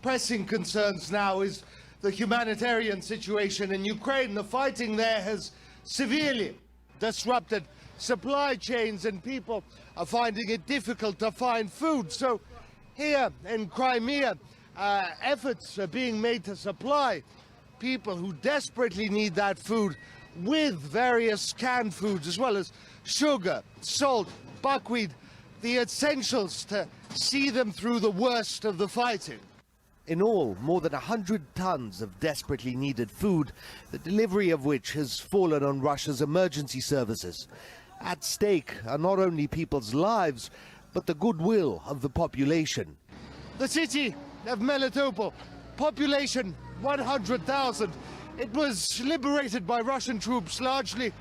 pressing concerns now is the humanitarian situation in Ukraine. The fighting there has severely disrupted supply chains and people are finding it difficult to find food. So here in Crimea, efforts are being made to supply people who desperately need that food with various canned foods as well as sugar, salt, buckwheat, the essentials to see them through the worst of the fighting. In all, more than 100 tons of desperately needed food, the delivery of which has fallen on Russia's emergency services. At stake are not only people's lives, but the goodwill of the population. The city of Melitopol, population 100,000. It was liberated by Russian troops largely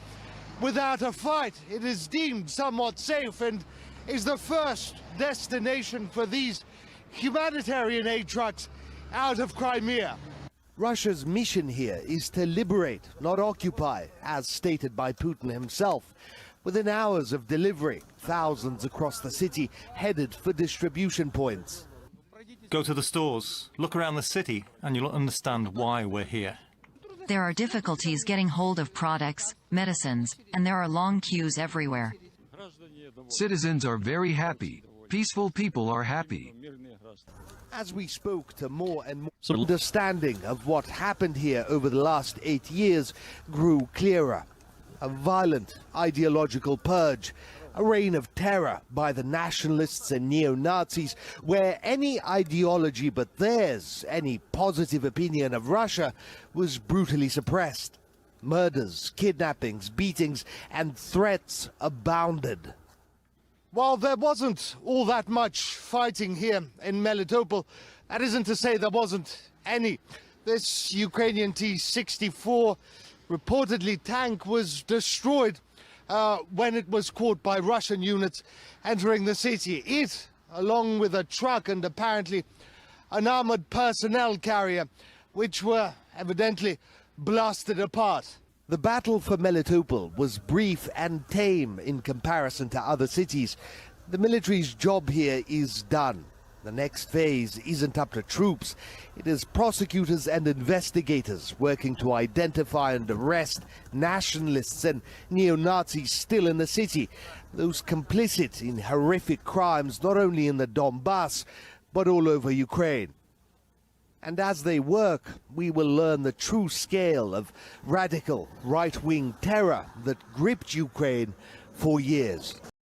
without a fight. It is deemed somewhat safe and is the first destination for these humanitarian aid trucks out of Crimea. Russia's mission here is to liberate, not occupy, as stated by Putin himself. Within hours of delivery, thousands across the city headed for distribution points. Go to the stores, look around the city, and you'll understand why we're here. There are difficulties getting hold of products, medicines, and there are long queues everywhere. Citizens are very happy. Peaceful people are happy. As we spoke to more and more, understanding of what happened here over the last 8 years grew clearer. A violent ideological purge, a reign of terror by the nationalists and neo-Nazis, where any ideology but theirs, any positive opinion of Russia, was brutally suppressed. Murders, kidnappings, beatings, and threats abounded. While there wasn't all that much fighting here in Melitopol, that isn't to say there wasn't any. This Ukrainian T-64 reportedly tank was destroyed when it was caught by Russian units entering the city. It, along with a truck and apparently an armored personnel carrier, which were evidently blasted apart. The battle for Melitopol was brief and tame in comparison to other cities. The military's job here is done. The next phase isn't up to troops. It is prosecutors and investigators working to identify and arrest nationalists and neo-Nazis still in the city, those complicit in horrific crimes not only in the Donbass, but all over Ukraine. And as they work, we will learn the true scale of radical right-wing terror that gripped Ukraine for years.